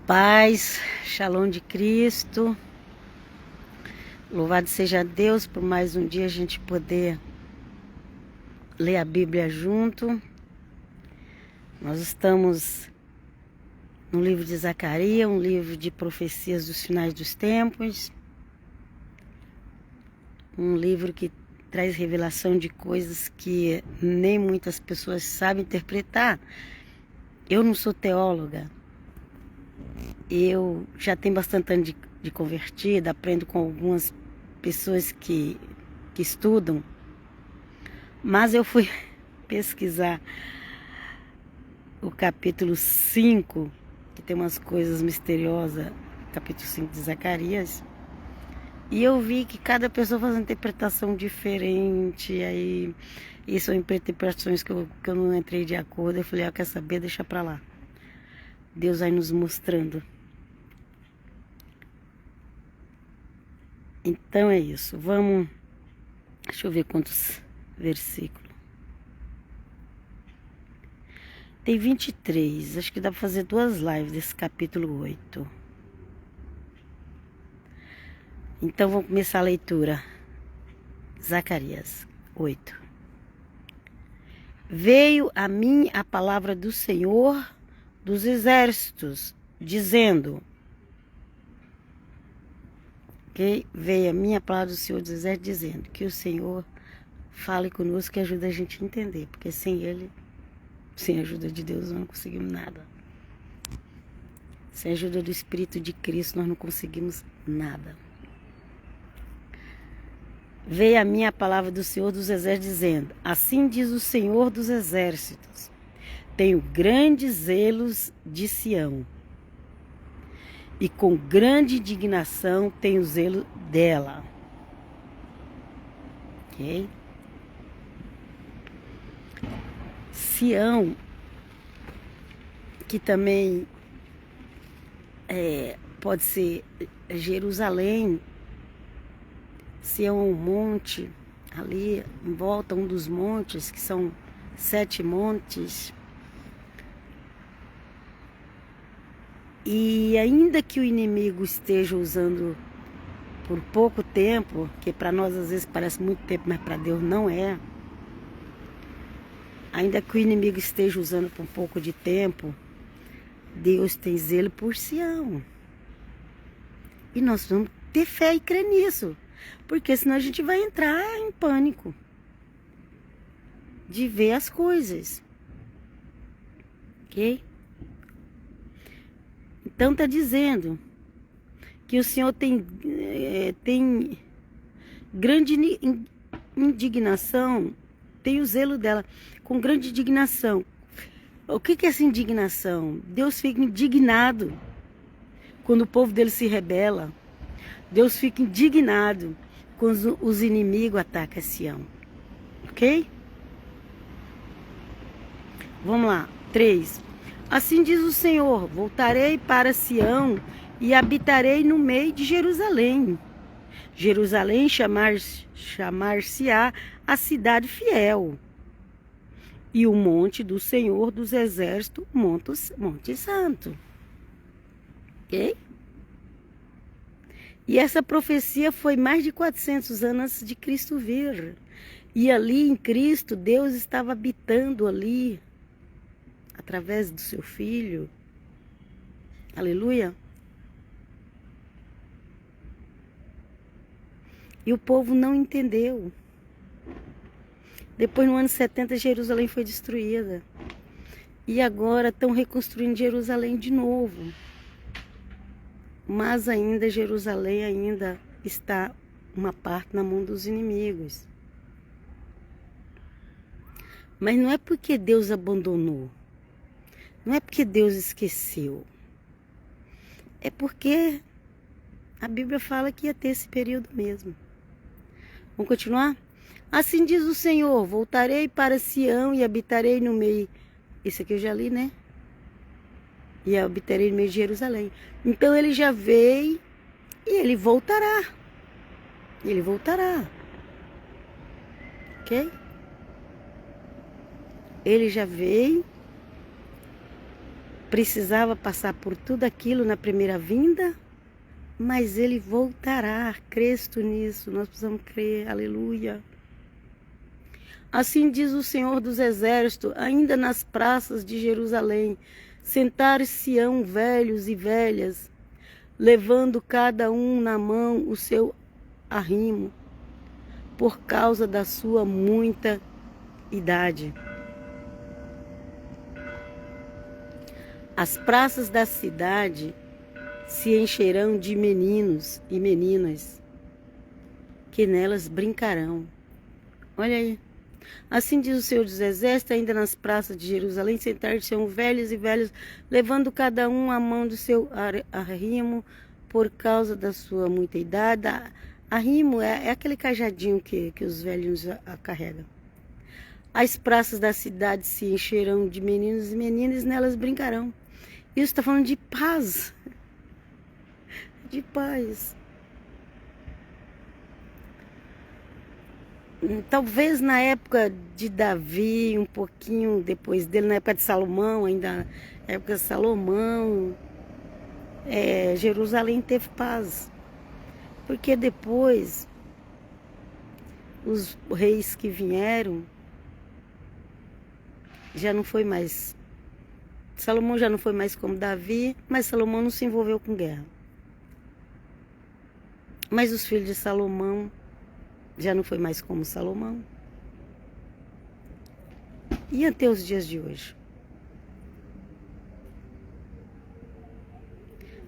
Paz, Shalom de Cristo. Louvado seja Deus por mais um dia a gente poder ler a Bíblia junto. Nós estamos no livro de Zacarias, um livro de profecias dos finais dos tempos. Um livro que traz revelação de coisas que nem muitas pessoas sabem interpretar. Eu não sou teóloga. Eu já tenho bastante ano de convertida, aprendo com algumas pessoas que estudam, mas eu fui pesquisar o capítulo 5, que tem umas coisas misteriosas, capítulo 5 de Zacarias, e eu vi que cada pessoa faz uma interpretação diferente, aí, e são interpretações que eu não entrei de acordo. Eu falei, quer saber, deixa pra lá. Deus vai nos mostrando. Então é isso, vamos, deixa eu ver quantos versículos. Tem 23, acho que dá para fazer 2 lives desse capítulo 8. Então vamos começar a leitura. Zacarias 8. Veio a mim a palavra do Senhor dos exércitos, dizendo... Okay? Veio a minha palavra do Senhor dos exércitos dizendo que o Senhor fale conosco e ajude a gente a entender, porque sem Ele, sem a ajuda de Deus, nós não conseguimos nada. Sem a ajuda do Espírito de Cristo, nós não conseguimos nada. Veio a minha palavra do Senhor dos exércitos dizendo, assim diz o Senhor dos exércitos, tenho grandes zelos de Sião, e com grande indignação tenho zelo dela. Ok? Sião, que também pode ser Jerusalém. Sião é um monte, ali em volta, um dos montes, que são 7 montes. E ainda que o inimigo esteja usando por pouco tempo, que para nós às vezes parece muito tempo, mas para Deus não é. Ainda que o inimigo esteja usando por um pouco de tempo, Deus tem zelo por Sião. E nós vamos ter fé e crer nisso, porque senão a gente vai entrar em pânico de ver as coisas. Ok? Então está dizendo que o Senhor tem grande indignação, tem o zelo dela, com grande indignação. O que é essa indignação? Deus fica indignado quando o povo dele se rebela. Deus fica indignado quando os inimigos atacam Sião. Ok? Vamos lá. 3. Assim diz o Senhor, voltarei para Sião e habitarei no meio de Jerusalém. Jerusalém chamar-se-á a cidade fiel. E o monte do Senhor dos exércitos, Monte Santo. Ok? E essa profecia foi mais de 400 anos antes de Cristo vir. E ali em Cristo, Deus estava habitando ali, através do seu Filho. Aleluia. E o povo não entendeu. Depois, no ano 70, Jerusalém foi destruída. E agora estão reconstruindo Jerusalém de novo. Mas ainda Jerusalém ainda está uma parte na mão dos inimigos. Mas não é porque Deus abandonou. Não é porque Deus esqueceu. É porque a Bíblia fala que ia ter esse período mesmo. Vamos continuar? Assim diz o Senhor, voltarei para Sião e habitarei no meio... Isso aqui eu já li, né? E habitarei no meio de Jerusalém. Então ele já veio e ele voltará. Ele voltará. Ok? Ele já veio precisava passar por tudo aquilo na primeira vinda, mas ele voltará. Crês tu nisso? Nós precisamos crer. Aleluia. Assim diz o Senhor dos Exércitos, ainda nas praças de Jerusalém, sentar-se-ão velhos e velhas, levando cada um na mão o seu arrimo, por causa da sua muita idade. As praças da cidade se encherão de meninos e meninas, que nelas brincarão. Olha aí. Assim diz o Senhor dos Exércitos, ainda nas praças de Jerusalém, sentar-se-ão velhos e velhos, levando cada um a mão do seu arrimo, por causa da sua muita idade. Arrimo é aquele cajadinho que os velhos carregam. As praças da cidade se encherão de meninos e meninas, nelas brincarão. Isso está falando de paz. De paz. Talvez na época de Davi, um pouquinho depois dele, na época de Salomão, ainda na época de Salomão, Jerusalém teve paz. Porque depois, os reis que vieram, já não foi mais... Salomão já não foi mais como Davi, mas Salomão não se envolveu com guerra. Mas os filhos de Salomão já não foi mais como Salomão. E até os dias de hoje.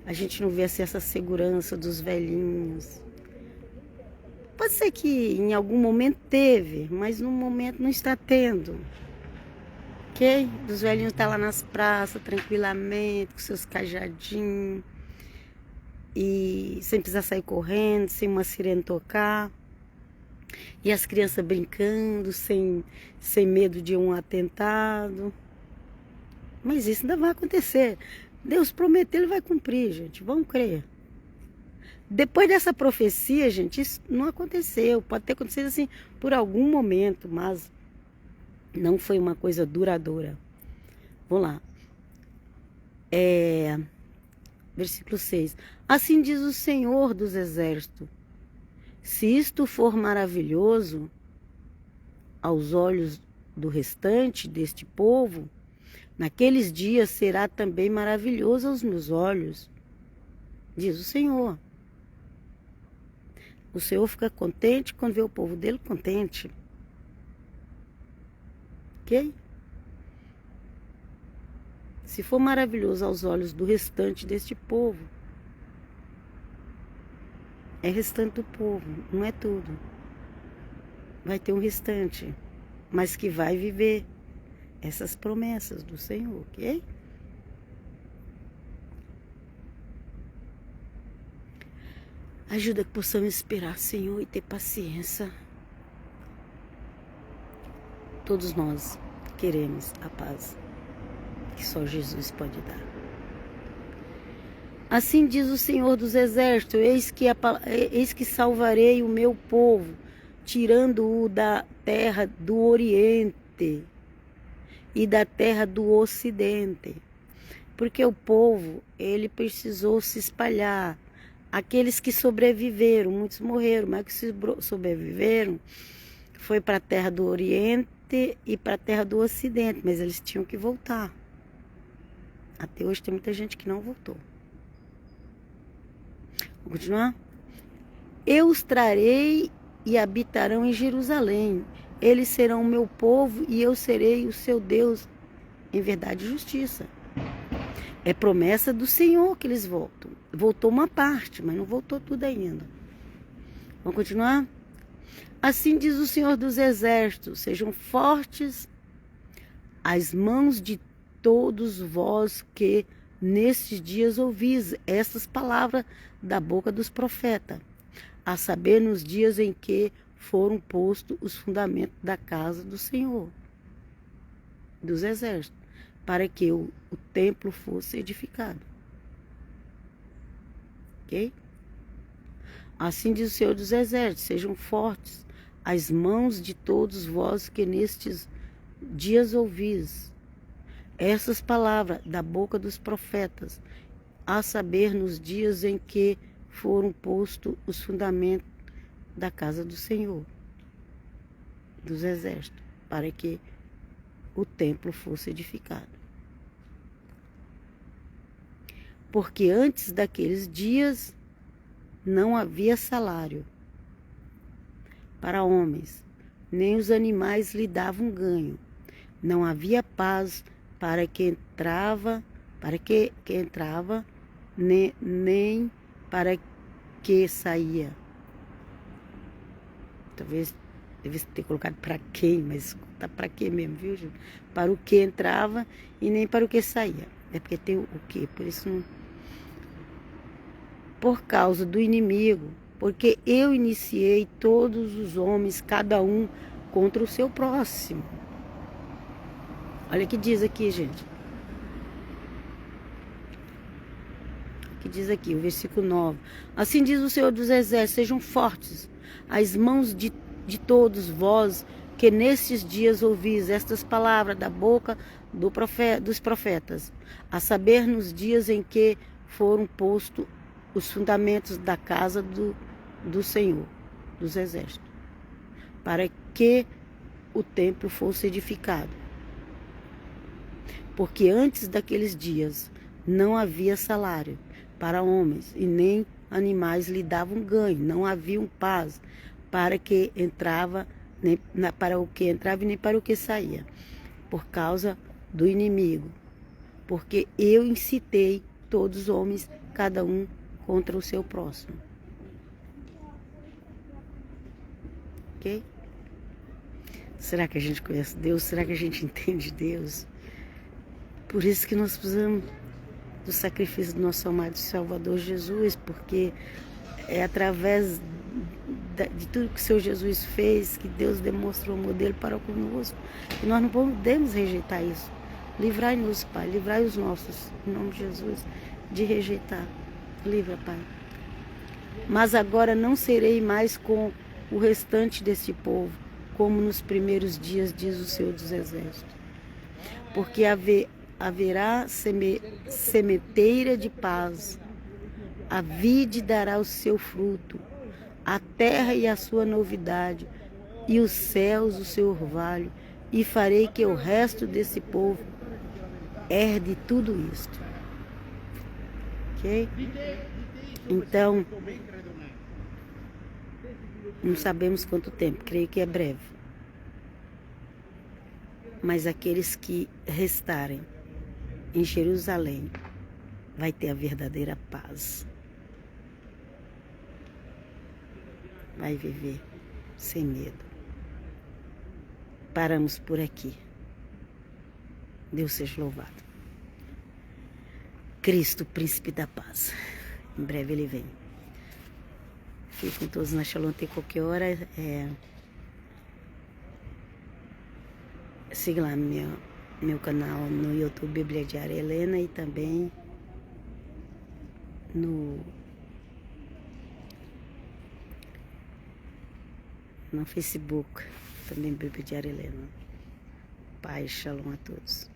A gente não vê assim essa segurança dos velhinhos. Pode ser que em algum momento teve, mas no momento não está tendo. Ok? Os velhinhos estão lá nas praças, tranquilamente, com seus cajadinhos. E sem precisar sair correndo, sem uma sirene tocar. E as crianças brincando, sem medo de um atentado. Mas isso ainda vai acontecer. Deus prometeu, Ele vai cumprir, gente. Vamos crer. Depois dessa profecia, gente, isso não aconteceu. Pode ter acontecido assim por algum momento, mas não foi uma coisa duradoura. Vamos lá. Versículo 6. Assim diz o Senhor dos Exércitos. Se isto for maravilhoso aos olhos do restante deste povo, naqueles dias será também maravilhoso aos meus olhos, diz o Senhor. O Senhor fica contente quando vê o povo dele contente. Ok? Se for maravilhoso aos olhos do restante deste povo, é restante do povo, não é tudo. Vai ter um restante, mas que vai viver essas promessas do Senhor, ok? Ajuda que possamos esperar, Senhor, e ter paciência. Todos nós queremos a paz que só Jesus pode dar. Assim diz o Senhor dos Exércitos, eis que salvarei o meu povo, tirando-o da terra do Oriente e da terra do Ocidente. Porque o povo, ele precisou se espalhar. Aqueles que sobreviveram, muitos morreram, mas que sobreviveram foi para a terra do Oriente e para a terra do Ocidente, mas eles tinham que voltar. Até hoje tem muita gente que não voltou. Vamos continuar? Eu os trarei e habitarão em Jerusalém. Eles serão o meu povo e eu serei o seu Deus em verdade e justiça. É promessa do Senhor que eles voltam. Voltou uma parte, mas não voltou tudo ainda. Vamos continuar? Assim diz o Senhor dos Exércitos, sejam fortes as mãos de todos vós que nestes dias ouvis estas palavras da boca dos profetas, a saber, nos dias em que foram postos os fundamentos da casa do Senhor, dos exércitos, para que o templo fosse edificado. Ok? Assim diz o Senhor dos Exércitos, sejam fortes as mãos de todos vós que nestes dias ouvis. essas palavras da boca dos profetas, a saber, nos dias em que foram postos os fundamentos da casa do Senhor, dos exércitos, para que o templo fosse edificado. Porque antes daqueles dias não havia salário para homens, nem os animais lhe davam ganho. Não havia paz para que entrava, nem para que saía. Talvez devesse ter colocado para quem, mas tá para quê mesmo, viu, gente? Para o que entrava e nem para o que saía. É porque tem o quê? Por isso não. Por causa do inimigo, porque eu iniciei todos os homens, cada um contra o seu próximo. Olha o que diz aqui, gente. O que diz aqui, o versículo 9. Assim diz o Senhor dos Exércitos, sejam fortes as mãos de todos vós, que nestes dias ouvis estas palavras da boca dos profetas, a saber, nos dias em que foram postos os fundamentos da casa do Senhor, dos Exércitos, para que o templo fosse edificado. Porque antes daqueles dias não havia salário para homens, e nem animais lhe davam ganho, não havia paz para que entrava, nem para o que entrava e nem para o que saía, por causa do inimigo. Porque eu incitei todos os homens, cada um contra o seu próximo. Ok? Será que a gente conhece Deus? Será que a gente entende Deus? Por isso que nós precisamos do sacrifício do nosso amado Salvador Jesus, porque é através de tudo que o Senhor Jesus fez que Deus demonstrou um modelo para conosco. E nós não podemos rejeitar isso. Livrai-nos, Pai, livrai os nossos, em nome de Jesus, de rejeitar. Livra, Pai. Mas agora não serei mais com o restante deste povo, como nos primeiros dias, diz o Senhor dos Exércitos. Porque haverá sementeira de paz, a vide dará o seu fruto, a terra e a sua novidade, e os céus o seu orvalho, e farei que o resto desse povo herde tudo isto. Ok? Então, não sabemos quanto tempo, creio que é breve. Mas aqueles que restarem em Jerusalém vai ter a verdadeira paz. Vai viver sem medo. Paramos por aqui. Deus seja louvado. Cristo, príncipe da paz. Em breve ele vem. Fiquem todos na Shalom até qualquer hora. Siga lá meu canal no YouTube, Bíblia Diária Helena, e também no Facebook, também Bíblia Diária Helena. Paz, Shalom a todos.